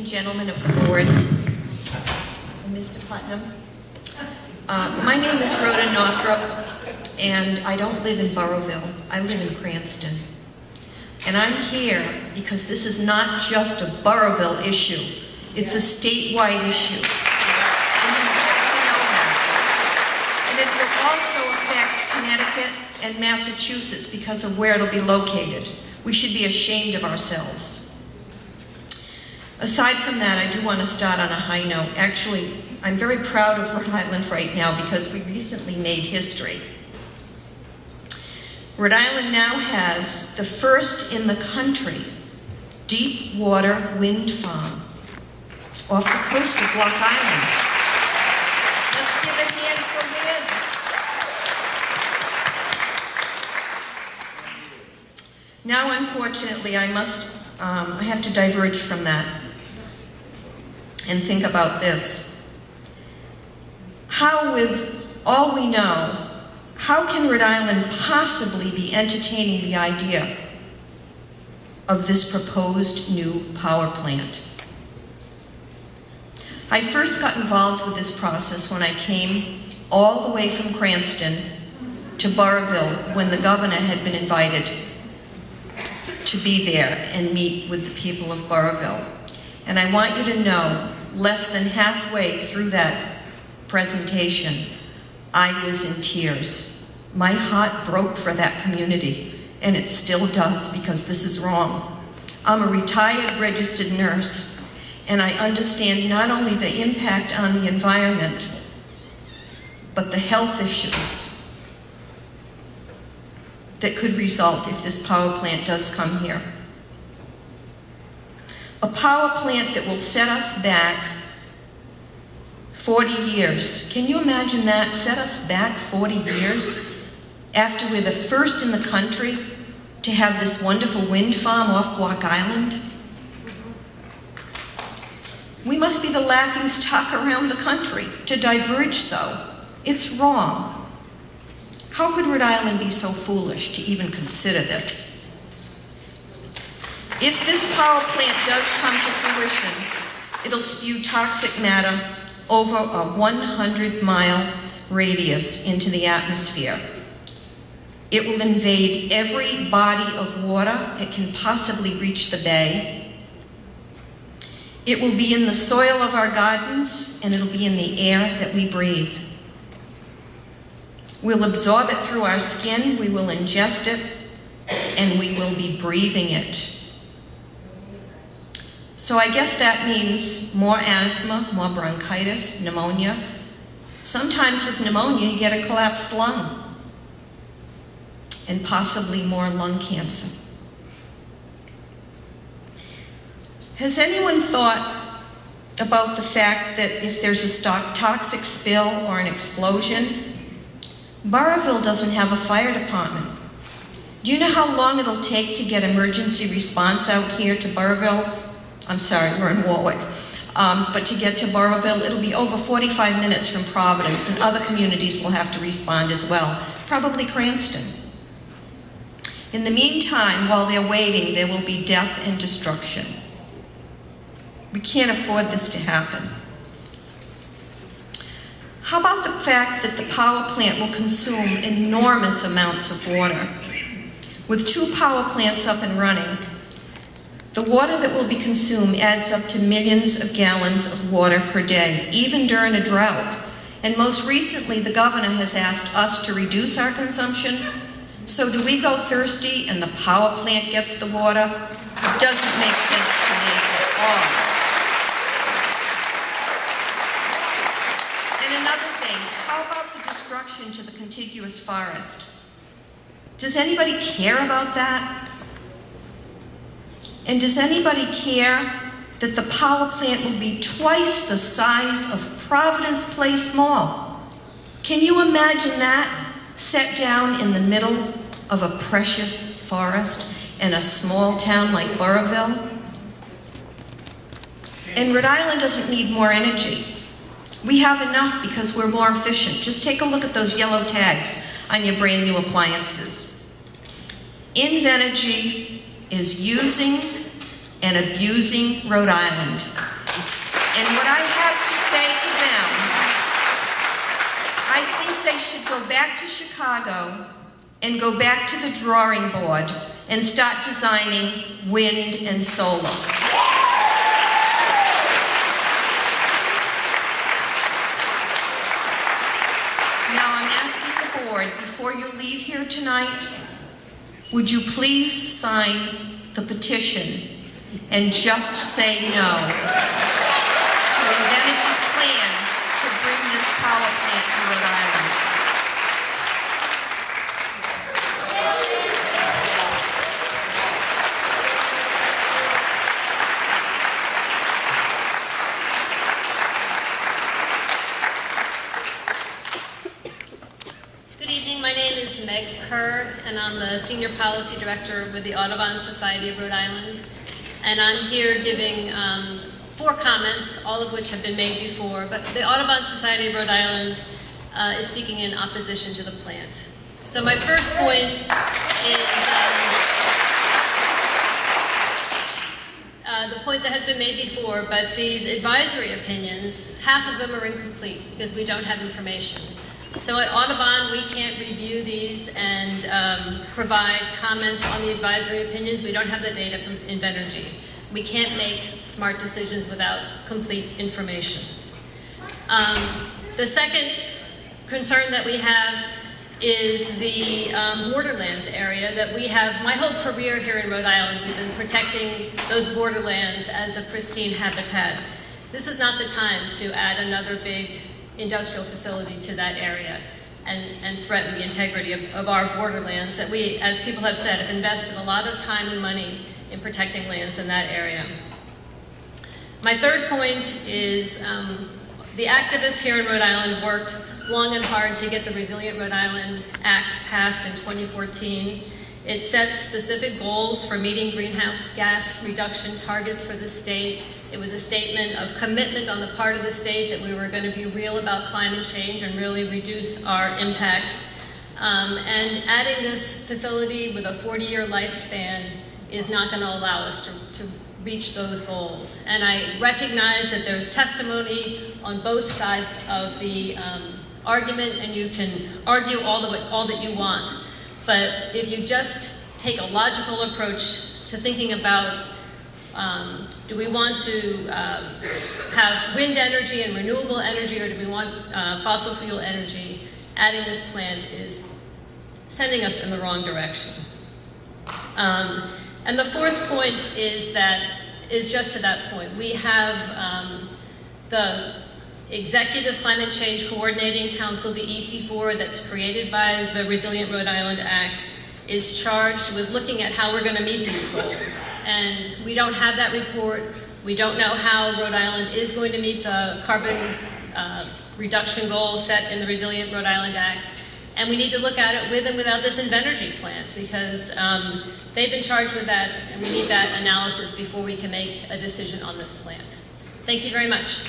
and gentlemen of the board, and Mr. Putnam. My name is Rhoda Northrup, and I don't live in Burrowville. I live in Cranston. And I'm here because this is not just a Burrowville issue. It's a statewide issue. And you have to know that. And it will also affect Connecticut and Massachusetts because of where it'll be located. We should be ashamed of ourselves. Aside from that, I do want to start on a high note. Actually, I'm very proud of Rhode Island right now because we recently made history. Rhode Island now has the first in the country deep water wind farm off the coast of Block Island. Let's give a hand for wind. Now, unfortunately, I have to diverge from that and think about this. How, with all we know, how can Rhode Island possibly be entertaining the idea of this proposed new power plant? I first got involved with this process when I came all the way from Cranston to Burrowville when the governor had been invited to be there and meet with the people of Burrowville. And I want you to know, less than halfway through that presentation, I was in tears. My heart broke for that community, and it still does because this is wrong. I'm a retired registered nurse, and I understand not only the impact on the environment, but the health issues that could result if this power plant does come here. A power plant that will set us back 40 years. Can you imagine that? Set us back 40 years after we're the first in the country to have this wonderful wind farm off Block Island? We must be the laughing stock around the country to diverge so. It's wrong. How could Rhode Island be so foolish to even consider this? If this power plant does come to fruition, it'll spew toxic matter over a 100-mile radius into the atmosphere. It will invade every body of water it can possibly reach the bay. It will be in the soil of our gardens, and it'll be in the air that we breathe. We'll absorb it through our skin, we will ingest it, and we will be breathing it. So I guess that means more asthma, more bronchitis, pneumonia. Sometimes with pneumonia, you get a collapsed lung, and possibly more lung cancer. Has anyone thought about the fact that if there's a toxic spill or an explosion, Burrowville doesn't have a fire department? Do you know how long it'll take to get emergency response out here to Burrowville? I'm sorry, we're in Warwick. But to get to Burrowville, it'll be over 45 minutes from Providence, and other communities will have to respond as well, probably Cranston. In the meantime, while they're waiting, there will be death and destruction. We can't afford this to happen. How about the fact that the power plant will consume enormous amounts of water? With 2 power plants up and running, the water that will be consumed adds up to millions of gallons of water per day, even during a drought. And most recently, the governor has asked us to reduce our consumption. So do we go thirsty and the power plant gets the water? It doesn't make sense to me at all. And another thing, how about the destruction to the contiguous forest? Does anybody care about that? And does anybody care that the power plant will be twice the size of Providence Place Mall? Can you imagine that? Set down in the middle of a precious forest in a small town like Burrowville? And Rhode Island doesn't need more energy. We have enough because we're more efficient. Just take a look at those yellow tags on your brand new appliances. Invenergy is using and abusing Rhode Island. And what I have to say to them, I think they should go back to Chicago and go back to the drawing board and start designing wind and solar. Now I'm asking the board, before you leave here tonight, would you please sign the petition and just say no to Invenity's plan to bring this power plant to Rhode Island? And I'm the Senior Policy Director with the Audubon Society of Rhode Island. And I'm here giving 4 comments, all of which have been made before, but the Audubon Society of Rhode Island is speaking in opposition to the plant. So my first point is the point that has been made before, but these advisory opinions, half of them are incomplete because we don't have information. So at Audubon, we can't review these and provide comments on the advisory opinions. We don't have the data from Invenergy. We can't make smart decisions without complete information. The second concern that we have is the borderlands area that we have. My whole career here in Rhode Island, we've been protecting those borderlands as a pristine habitat. This is not the time to add another big industrial facility to that area and threaten the integrity of our borderlands that we, as people have said, have invested a lot of time and money in protecting lands in that area. My third point is the activists here in Rhode Island worked long and hard to get the Resilient Rhode Island Act passed in 2014. It sets specific goals for meeting greenhouse gas reduction targets for the state. It was a statement of commitment on the part of the state that we were going to be real about climate change and really reduce our impact. And adding this facility with a 40-year lifespan is not going to allow us to reach those goals. And I recognize that there's testimony on both sides of the argument, and you can argue all that you want. But if you just take a logical approach to thinking about do we want to have wind energy and renewable energy, or do we want fossil fuel energy, adding this plant is sending us in the wrong direction. And the fourth point is just to that point. We have the Executive Climate Change Coordinating Council, the EC4, that's created by the Resilient Rhode Island Act, is charged with looking at how we're going to meet these goals. And we don't have that report. We don't know how Rhode Island is going to meet the carbon reduction goals set in the Resilient Rhode Island Act. And we need to look at it with and without this Invenergy plant, because they've been charged with that, and we need that analysis before we can make a decision on this plant. Thank you very much.